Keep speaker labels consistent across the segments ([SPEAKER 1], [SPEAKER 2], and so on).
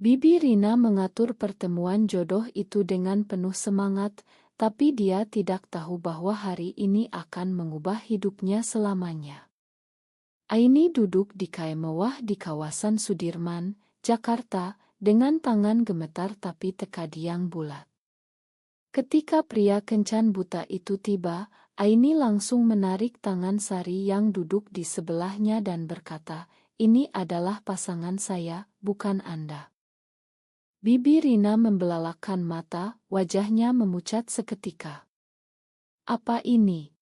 [SPEAKER 1] Bibi Rina mengatur pertemuan jodoh itu dengan penuh semangat, tapi dia tidak tahu bahwa hari ini akan mengubah hidupnya selamanya. Aini duduk di kai mewah di kawasan Sudirman, Jakarta, dengan tangan gemetar tapi tekadiang bulat. Ketika pria kencan buta itu tiba, Aini langsung menarik tangan Sari yang duduk di sebelahnya dan berkata, "Ini adalah pasangan saya, bukan Anda." Bibi Rina membelalakan mata, wajahnya memucat seketika. "Apa ini?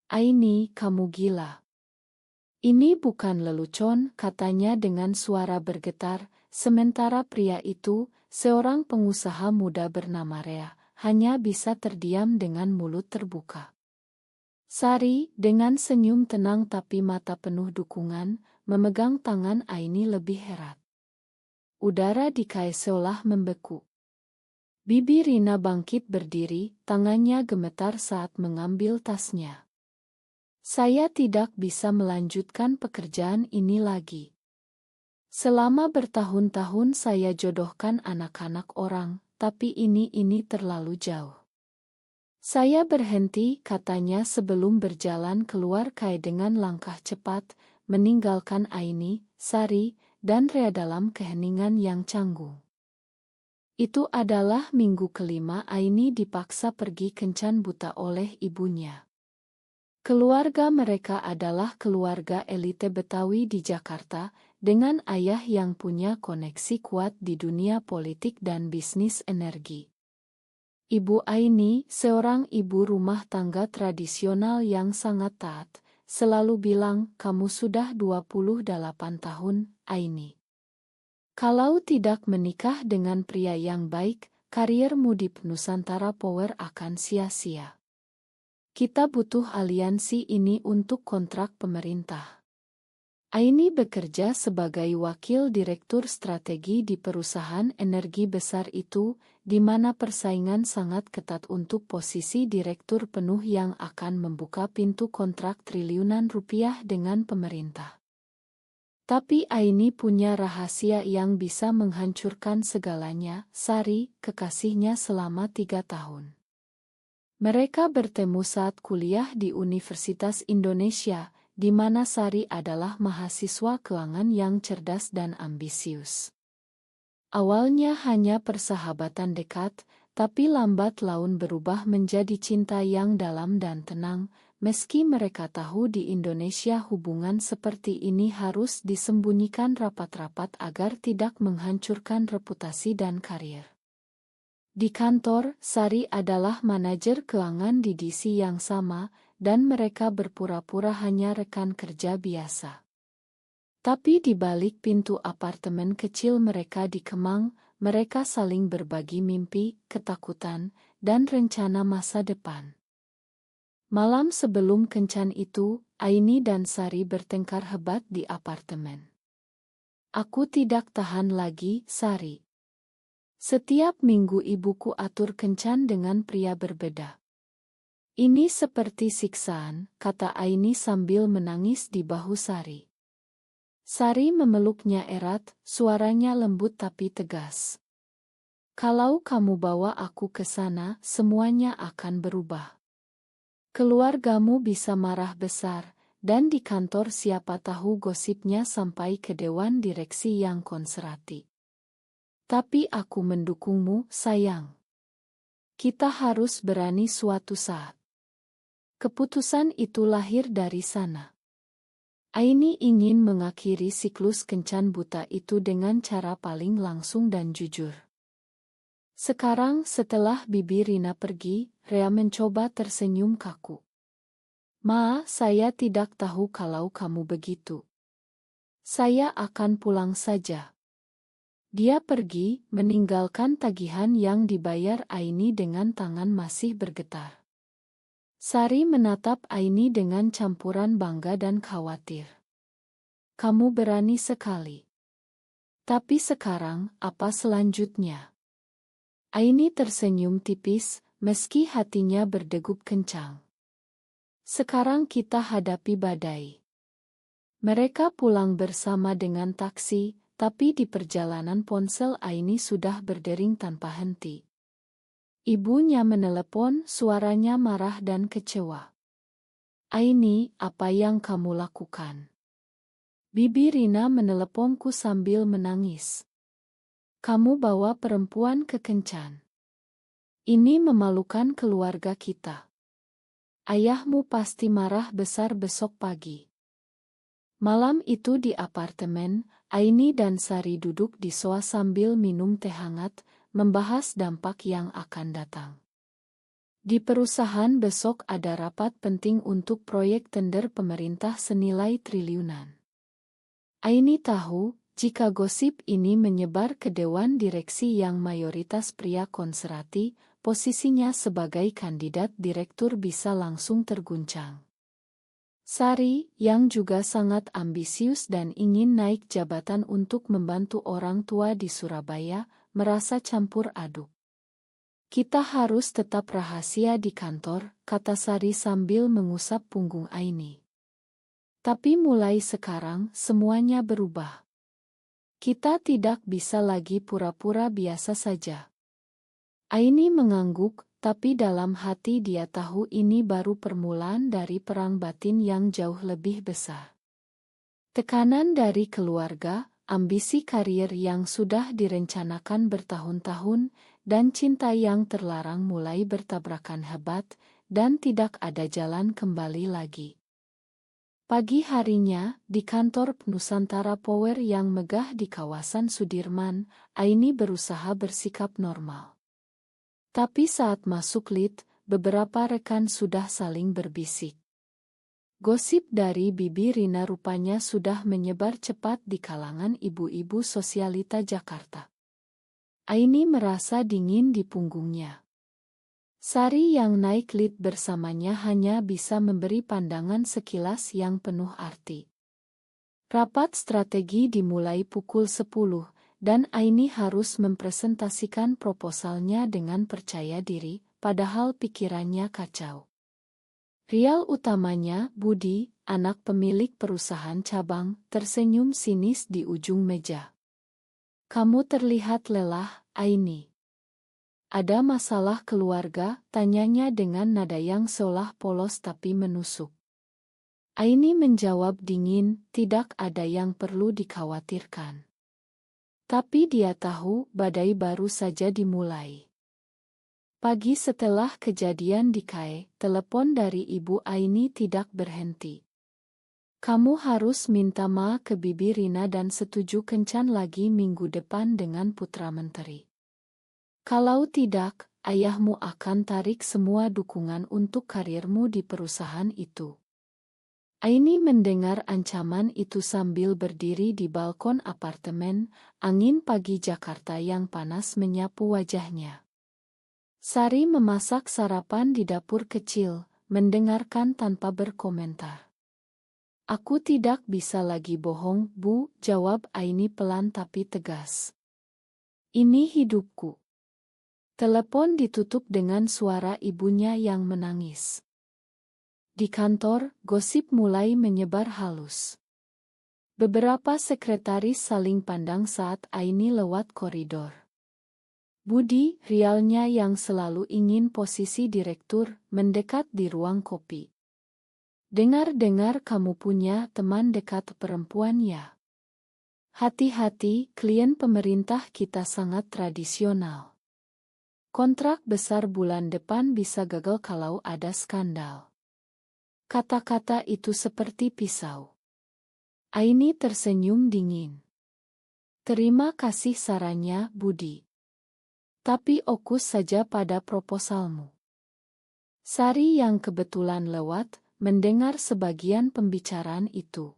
[SPEAKER 1] Aini, kamu gila." "Ini bukan lelucon," katanya dengan suara bergetar, sementara pria itu, seorang pengusaha muda bernama Rea, hanya bisa terdiam dengan mulut terbuka. Sari, dengan senyum tenang tapi mata penuh dukungan, memegang tangan Aini lebih erat. Udara di kai seolah membeku. Bibi Rina bangkit berdiri, tangannya gemetar saat mengambil tasnya. "Saya tidak bisa melanjutkan pekerjaan ini lagi. Selama bertahun-tahun saya jodohkan anak-anak orang, tapi ini terlalu jauh. Saya berhenti," katanya sebelum berjalan keluar kai dengan langkah cepat, meninggalkan Aini, Sari, dan Rea dalam keheningan yang canggung. Itu adalah minggu kelima Aini dipaksa pergi kencan buta oleh ibunya. Keluarga mereka adalah keluarga elite Betawi di Jakarta, dengan ayah yang punya koneksi kuat di dunia politik dan bisnis energi. Ibu Aini, seorang ibu rumah tangga tradisional yang sangat taat, selalu bilang, "Kamu sudah 28 tahun, Aini. Kalau tidak menikah dengan pria yang baik, karirmu di Nusantara Power akan sia-sia. Kita butuh aliansi ini untuk kontrak pemerintah." Aini bekerja sebagai wakil direktur strategi di perusahaan energi besar itu, di mana persaingan sangat ketat untuk posisi direktur penuh yang akan membuka pintu kontrak triliunan rupiah dengan pemerintah. Tapi Aini punya rahasia yang bisa menghancurkan segalanya. Sari, kekasihnya selama 3 tahun. Mereka bertemu saat kuliah di Universitas Indonesia, di mana Sari adalah mahasiswa keuangan yang cerdas dan ambisius. Awalnya hanya persahabatan dekat, tapi lambat laun berubah menjadi cinta yang dalam dan tenang. Meski mereka tahu di Indonesia hubungan seperti ini harus disembunyikan rapat-rapat agar tidak menghancurkan reputasi dan karir. Di kantor, Sari adalah manajer keuangan di DC yang sama, dan mereka berpura-pura hanya rekan kerja biasa. Tapi di balik pintu apartemen kecil mereka di Kemang, mereka saling berbagi mimpi, ketakutan, dan rencana masa depan. Malam sebelum kencan itu, Aini dan Sari bertengkar hebat di apartemen. "Aku tidak tahan lagi, Sari. Setiap minggu ibuku atur kencan dengan pria berbeda. Ini seperti siksaan," kata Aini sambil menangis di bahu Sari. Sari memeluknya erat, suaranya lembut tapi tegas. "Kalau kamu bawa aku ke sana, semuanya akan berubah. Keluargamu bisa marah besar, dan di kantor siapa tahu gosipnya sampai ke dewan direksi yang konservatif. Tapi aku mendukungmu, sayang. Kita harus berani suatu saat." Keputusan itu lahir dari sana. Aini ingin mengakhiri siklus kencan buta itu dengan cara paling langsung dan jujur. Sekarang setelah Bibi Rina pergi, Rea mencoba tersenyum kaku. "Ma, saya tidak tahu kalau kamu begitu. Saya akan pulang saja." Dia pergi, meninggalkan tagihan yang dibayar Aini dengan tangan masih bergetar. Sari menatap Aini dengan campuran bangga dan khawatir. "Kamu berani sekali. Tapi sekarang, apa selanjutnya?" Aini tersenyum tipis, meski hatinya berdegup kencang. "Sekarang kita hadapi badai." Mereka pulang bersama dengan taksi, tapi di perjalanan ponsel Aini sudah berdering tanpa henti. Ibunya menelepon, suaranya marah dan kecewa. "Aini, apa yang kamu lakukan?" Bibi Rina meneleponku sambil menangis. "Kamu bawa perempuan ke kencan. Ini memalukan keluarga kita. Ayahmu pasti marah besar besok pagi." Malam itu di apartemen, Aini dan Sari duduk di sofa sambil minum teh hangat, membahas dampak yang akan datang. Di perusahaan besok ada rapat penting untuk proyek tender pemerintah senilai triliunan. Aini tahu, jika gosip ini menyebar ke dewan direksi yang mayoritas pria konservatif, posisinya sebagai kandidat direktur bisa langsung terguncang. Sari, yang juga sangat ambisius dan ingin naik jabatan untuk membantu orang tua di Surabaya, merasa campur aduk. "Kita harus tetap rahasia di kantor," kata Sari sambil mengusap punggung Aini. "Tapi mulai sekarang semuanya berubah. Kita tidak bisa lagi pura-pura biasa saja." Aini mengangguk, tapi dalam hati dia tahu ini baru permulaan dari perang batin yang jauh lebih besar. Tekanan dari keluarga, ambisi karir yang sudah direncanakan bertahun-tahun, dan cinta yang terlarang mulai bertabrakan hebat, dan tidak ada jalan kembali lagi. Pagi harinya, di kantor Nusantara Power yang megah di kawasan Sudirman, Aini berusaha bersikap normal. Tapi saat masuk lift, beberapa rekan sudah saling berbisik. Gosip dari Bibi Rina rupanya sudah menyebar cepat di kalangan ibu-ibu sosialita Jakarta. Aini merasa dingin di punggungnya. Sari yang naik lift bersamanya hanya bisa memberi pandangan sekilas yang penuh arti. Rapat strategi dimulai pukul 10. Dan Aini harus mempresentasikan proposalnya dengan percaya diri, padahal pikirannya kacau. Rial utamanya, Budi, anak pemilik perusahaan cabang, tersenyum sinis di ujung meja. "Kamu terlihat lelah, Aini. Ada masalah keluarga?" tanyanya dengan nada yang seolah polos tapi menusuk. Aini menjawab dingin, "Tidak ada yang perlu dikhawatirkan." Tapi dia tahu badai baru saja dimulai. Pagi setelah kejadian di KAE, telepon dari Ibu Aini tidak berhenti. "Kamu harus minta maaf ke Bibi Rina dan setuju kencan lagi minggu depan dengan Putra Menteri. Kalau tidak, ayahmu akan tarik semua dukungan untuk karirmu di perusahaan itu." Aini mendengar ancaman itu sambil berdiri di balkon apartemen, angin pagi Jakarta yang panas menyapu wajahnya. Sari memasak sarapan di dapur kecil, mendengarkan tanpa berkomentar. "Aku tidak bisa lagi bohong, Bu," jawab Aini pelan tapi tegas. "Ini hidupku." Telepon ditutup dengan suara ibunya yang menangis. Di kantor, gosip mulai menyebar halus. Beberapa sekretaris saling pandang saat Aini lewat koridor. Budi, rialnya yang selalu ingin posisi direktur, mendekat di ruang kopi. "Dengar-dengar kamu punya teman dekat perempuan ya? Hati-hati, klien pemerintah kita sangat tradisional. Kontrak besar bulan depan bisa gagal kalau ada skandal." Kata-kata itu seperti pisau. Aini tersenyum dingin. "Terima kasih sarannya, Budi. Tapi fokus saja pada proposalmu." Sari yang kebetulan lewat, mendengar sebagian pembicaraan itu.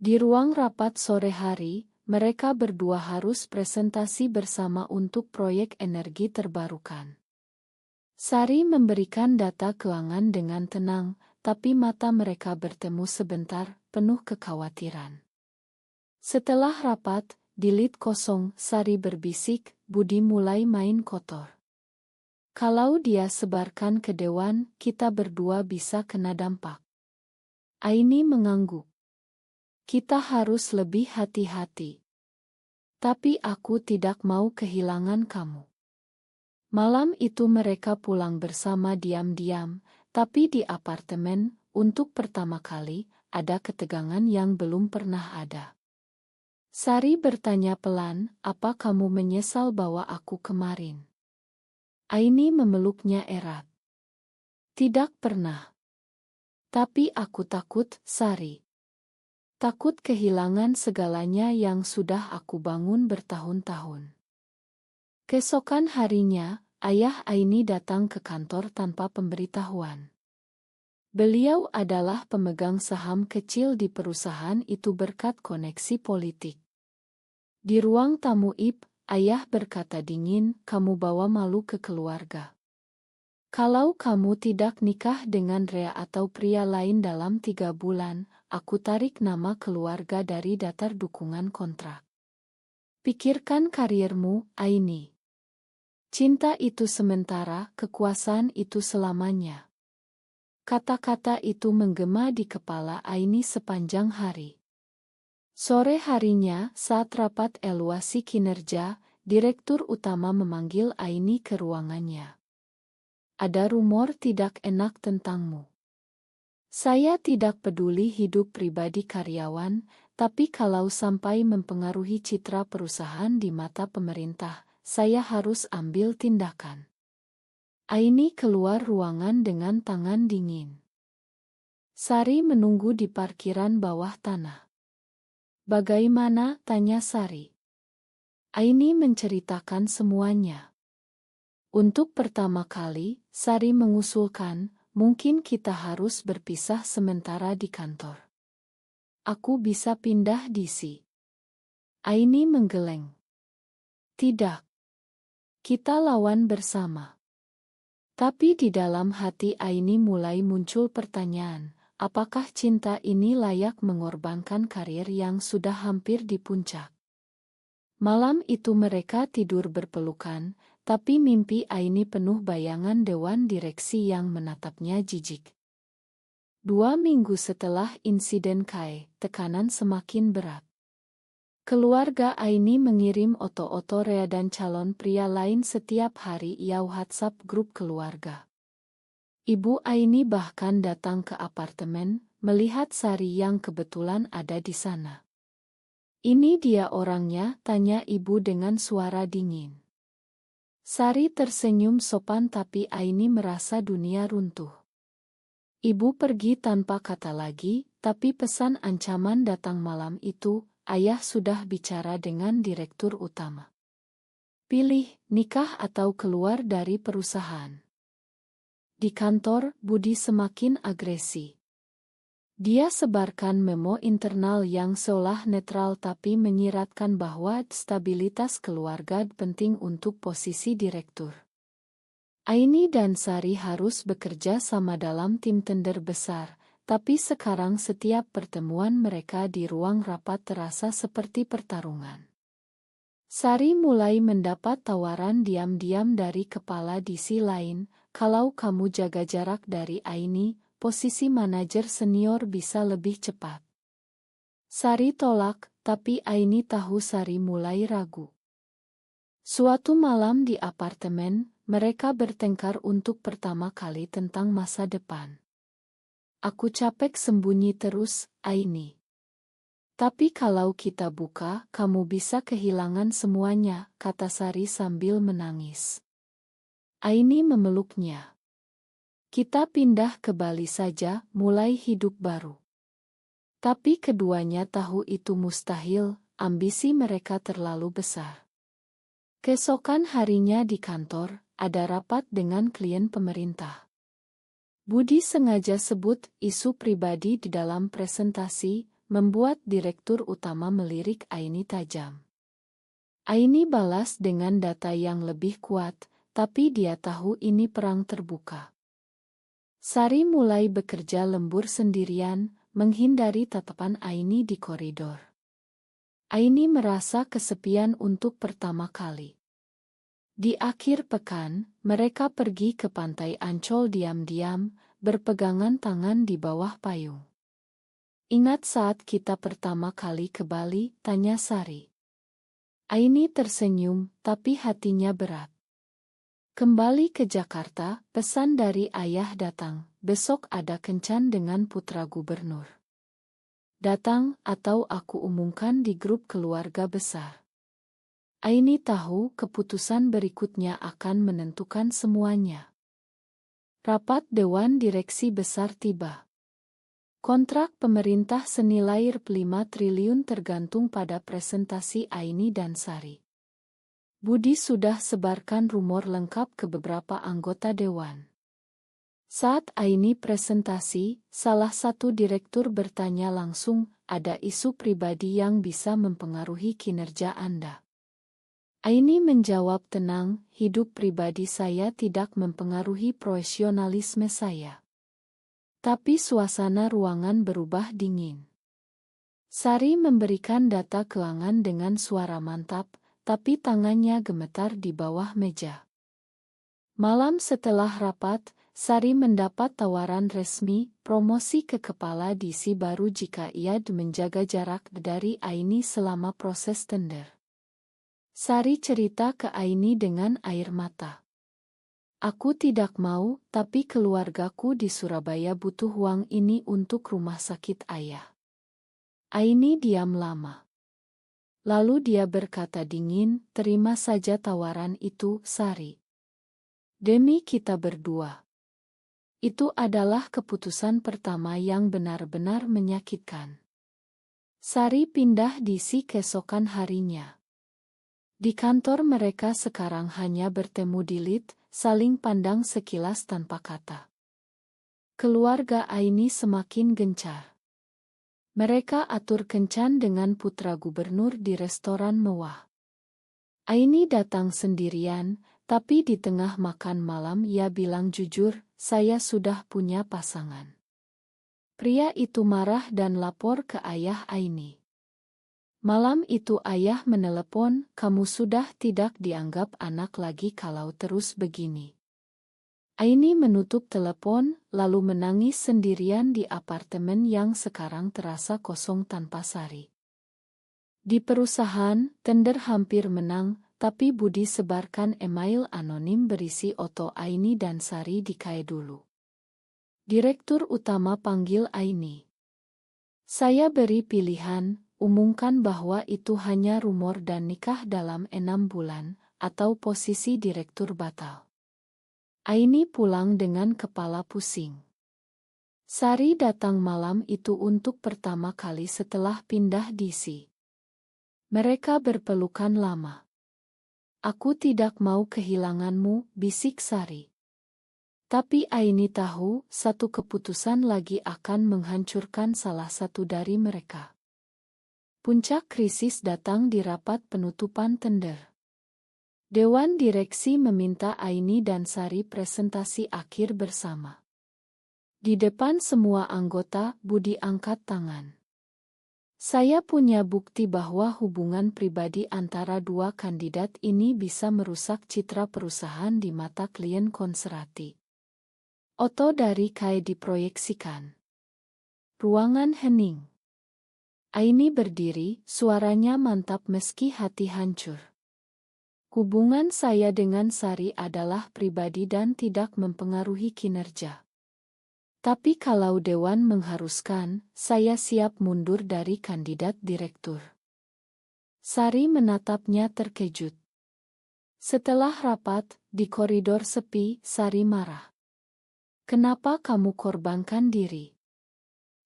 [SPEAKER 1] Di ruang rapat sore hari, mereka berdua harus presentasi bersama untuk proyek energi terbarukan. Sari memberikan data keuangan dengan tenang, tapi mata mereka bertemu sebentar, penuh kekhawatiran. Setelah rapat, di lift kosong, Sari berbisik, "Budi mulai main kotor. Kalau dia sebarkan ke dewan, kita berdua bisa kena dampak." Aini mengangguk. "Kita harus lebih hati-hati." Tapi aku tidak mau kehilangan kamu. Malam itu mereka pulang bersama diam-diam, tapi di apartemen, untuk pertama kali, ada ketegangan yang belum pernah ada. Sari bertanya pelan, apa kamu menyesal bawa aku kemarin? Aini memeluknya erat. Tidak pernah. Tapi aku takut, Sari. Takut kehilangan segalanya yang sudah aku bangun bertahun-tahun. Keesokan harinya, ayah Aini datang ke kantor tanpa pemberitahuan. Beliau adalah pemegang saham kecil di perusahaan itu berkat koneksi politik. Di ruang tamu ayah berkata dingin, kamu bawa malu ke keluarga. Kalau kamu tidak nikah dengan Rea atau pria lain dalam 3 bulan, aku tarik nama keluarga dari daftar dukungan kontrak. Pikirkan karirmu, Aini. Cinta itu sementara, kekuasaan itu selamanya. Kata-kata itu menggema di kepala Aini sepanjang hari. Sore harinya, saat rapat evaluasi kinerja, Direktur Utama memanggil Aini ke ruangannya. Ada rumor tidak enak tentangmu. Saya tidak peduli hidup pribadi karyawan, tapi kalau sampai mempengaruhi citra perusahaan di mata pemerintah, saya harus ambil tindakan. Aini keluar ruangan dengan tangan dingin. Sari menunggu di parkiran bawah tanah. Bagaimana? Tanya Sari. Aini menceritakan semuanya. Untuk pertama kali, Sari mengusulkan, mungkin kita harus berpisah sementara di kantor. Aku bisa pindah divisi. Aini menggeleng. Tidak. Kita lawan bersama. Tapi di dalam hati Aini mulai muncul pertanyaan, apakah cinta ini layak mengorbankan karir yang sudah hampir di puncak? Malam itu mereka tidur berpelukan, tapi mimpi Aini penuh bayangan dewan direksi yang menatapnya jijik. 2 minggu setelah insiden Kai, tekanan semakin berat. Keluarga Aini mengirim oto-oto Rea dan calon pria lain setiap hari via WhatsApp grup keluarga. Ibu Aini bahkan datang ke apartemen, melihat Sari yang kebetulan ada di sana. Ini dia orangnya, tanya ibu dengan suara dingin. Sari tersenyum sopan tapi Aini merasa dunia runtuh. Ibu pergi tanpa kata lagi, tapi pesan ancaman datang malam itu. Ayah sudah bicara dengan Direktur Utama. Pilih, nikah atau keluar dari perusahaan. Di kantor, Budi semakin agresi. Dia sebarkan memo internal yang seolah netral tapi menyiratkan bahwa stabilitas keluarga penting untuk posisi direktur. Aini dan Sari harus bekerja sama dalam tim tender besar. Tapi sekarang setiap pertemuan mereka di ruang rapat terasa seperti pertarungan. Sari mulai mendapat tawaran diam-diam dari kepala divisi lain, kalau kamu jaga jarak dari Aini, posisi manajer senior bisa lebih cepat. Sari tolak, tapi Aini tahu Sari mulai ragu. Suatu malam di apartemen, mereka bertengkar untuk pertama kali tentang masa depan. Aku capek sembunyi terus, Aini. Tapi kalau kita buka, kamu bisa kehilangan semuanya, kata Sari sambil menangis. Aini memeluknya. Kita pindah ke Bali saja, mulai hidup baru. Tapi keduanya tahu itu mustahil, ambisi mereka terlalu besar. Keesokan harinya di kantor, ada rapat dengan klien pemerintah. Budi sengaja sebut isu pribadi di dalam presentasi, membuat Direktur Utama melirik Aini tajam. Aini balas dengan data yang lebih kuat, tapi dia tahu ini perang terbuka. Sari mulai bekerja lembur sendirian, menghindari tatapan Aini di koridor. Aini merasa kesepian untuk pertama kali. Di akhir pekan, mereka pergi ke pantai Ancol diam-diam, berpegangan tangan di bawah payung. Ingat saat kita pertama kali ke Bali, tanya Sari. Aini tersenyum, tapi hatinya berat. Kembali ke Jakarta, pesan dari ayah datang. Besok ada kencan dengan putra gubernur. Datang atau aku umumkan di grup keluarga besar. Aini tahu keputusan berikutnya akan menentukan semuanya. Rapat Dewan Direksi Besar tiba. Kontrak pemerintah senilai Rp5 triliun tergantung pada presentasi Aini dan Sari. Budi sudah sebarkan rumor lengkap ke beberapa anggota dewan. Saat Aini presentasi, salah satu direktur bertanya langsung, ada isu pribadi yang bisa mempengaruhi kinerja Anda. Aini menjawab tenang, hidup pribadi saya tidak mempengaruhi profesionalisme saya. Tapi suasana ruangan berubah dingin. Sari memberikan data keuangan dengan suara mantap, tapi tangannya gemetar di bawah meja. Malam setelah rapat, Sari mendapat tawaran resmi, promosi ke kepala divisi baru jika ia menjaga jarak dari Aini selama proses tender. Sari cerita ke Aini dengan air mata. Aku tidak mau, tapi keluargaku di Surabaya butuh uang ini untuk rumah sakit ayah. Aini diam lama. Lalu dia berkata dingin, terima saja tawaran itu, Sari. Demi kita berdua. Itu adalah keputusan pertama yang benar-benar menyakitkan. Sari pindah divisi keesokan harinya. Di kantor mereka sekarang hanya bertemu di lift, saling pandang sekilas tanpa kata. Keluarga Aini semakin gencar. Mereka atur kencan dengan putra gubernur di restoran mewah. Aini datang sendirian, tapi di tengah makan malam ia bilang jujur, saya sudah punya pasangan. Pria itu marah dan lapor ke ayah Aini. Malam itu ayah menelepon, kamu sudah tidak dianggap anak lagi kalau terus begini. Aini menutup telepon, lalu menangis sendirian di apartemen yang sekarang terasa kosong tanpa Sari. Di perusahaan, tender hampir menang, tapi Budi sebarkan email anonim berisi foto Aini dan Sari di KAE dulu. Direktur utama panggil Aini. Saya beri pilihan, umumkan bahwa itu hanya rumor dan nikah dalam 6 bulan, atau posisi direktur batal. Aini pulang dengan kepala pusing. Sari datang malam itu untuk pertama kali setelah pindah divisi. Mereka berpelukan lama. Aku tidak mau kehilanganmu, bisik Sari. Tapi Aini tahu, satu keputusan lagi akan menghancurkan salah satu dari mereka. Puncak krisis datang di rapat penutupan tender. Dewan Direksi meminta Aini dan Sari presentasi akhir bersama. Di depan semua anggota, Budi angkat tangan. Saya punya bukti bahwa hubungan pribadi antara dua kandidat ini bisa merusak citra perusahaan di mata klien konservatif. Foto dari KAE diproyeksikan. Ruangan hening. Aini berdiri, suaranya mantap meski hati hancur. Hubungan saya dengan Sari adalah pribadi dan tidak mempengaruhi kinerja. Tapi kalau dewan mengharuskan, saya siap mundur dari kandidat direktur. Sari menatapnya terkejut. Setelah rapat, di koridor sepi, Sari marah. Kenapa kamu korbankan diri?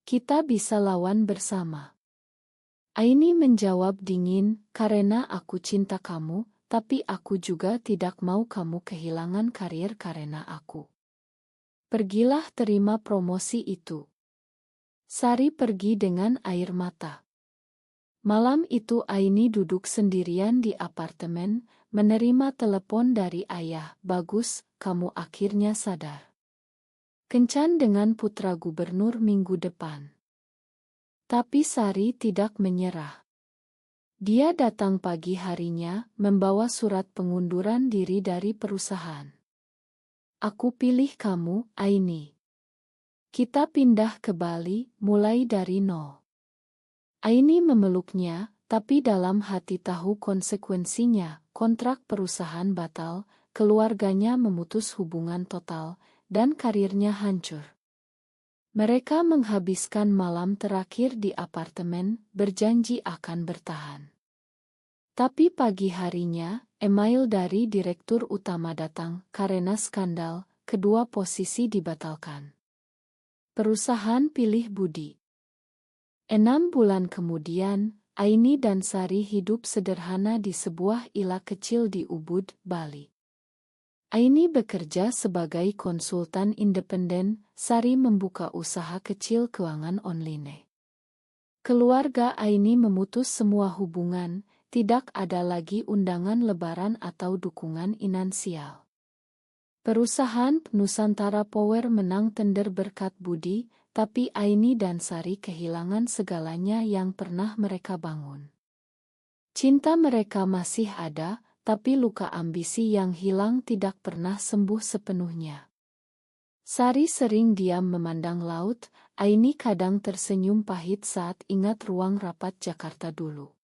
[SPEAKER 1] Kita bisa lawan bersama. Aini menjawab dingin, karena aku cinta kamu, tapi aku juga tidak mau kamu kehilangan karir karena aku. Pergilah terima promosi itu. Sari pergi dengan air mata. Malam itu Aini duduk sendirian di apartemen, menerima telepon dari ayah, bagus, kamu akhirnya sadar. Kencan dengan putra gubernur minggu depan. Tapi Sari tidak menyerah. Dia datang pagi harinya, membawa surat pengunduran diri dari perusahaan. Aku pilih kamu, Aini. Kita pindah ke Bali, mulai dari nol. Aini memeluknya, tapi dalam hati tahu konsekuensinya, kontrak perusahaan batal, keluarganya memutus hubungan total, dan karirnya hancur. Mereka menghabiskan malam terakhir di apartemen, berjanji akan bertahan. Tapi pagi harinya, email dari direktur utama datang karena skandal, kedua posisi dibatalkan. Perusahaan pilih Budi. 6 bulan kemudian, Aini dan Sari hidup sederhana di sebuah ila kecil di Ubud, Bali. Aini bekerja sebagai konsultan independen, Sari membuka usaha kecil keuangan online. Keluarga Aini memutus semua hubungan, tidak ada lagi undangan lebaran atau dukungan finansial. Perusahaan Nusantara Power menang tender berkat Budi, tapi Aini dan Sari kehilangan segalanya yang pernah mereka bangun. Cinta mereka masih ada, tapi luka ambisi yang hilang tidak pernah sembuh sepenuhnya. Sari sering diam memandang laut, Aini kadang tersenyum pahit saat ingat ruang rapat Jakarta dulu.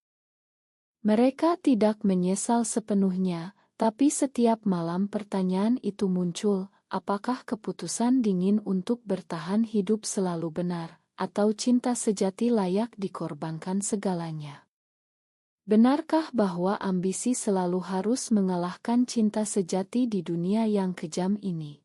[SPEAKER 1] Mereka tidak menyesal sepenuhnya, tapi setiap malam pertanyaan itu muncul, apakah keputusan dingin untuk bertahan hidup selalu benar, atau cinta sejati layak dikorbankan segalanya? Benarkah bahwa ambisi selalu harus mengalahkan cinta sejati di dunia yang kejam ini?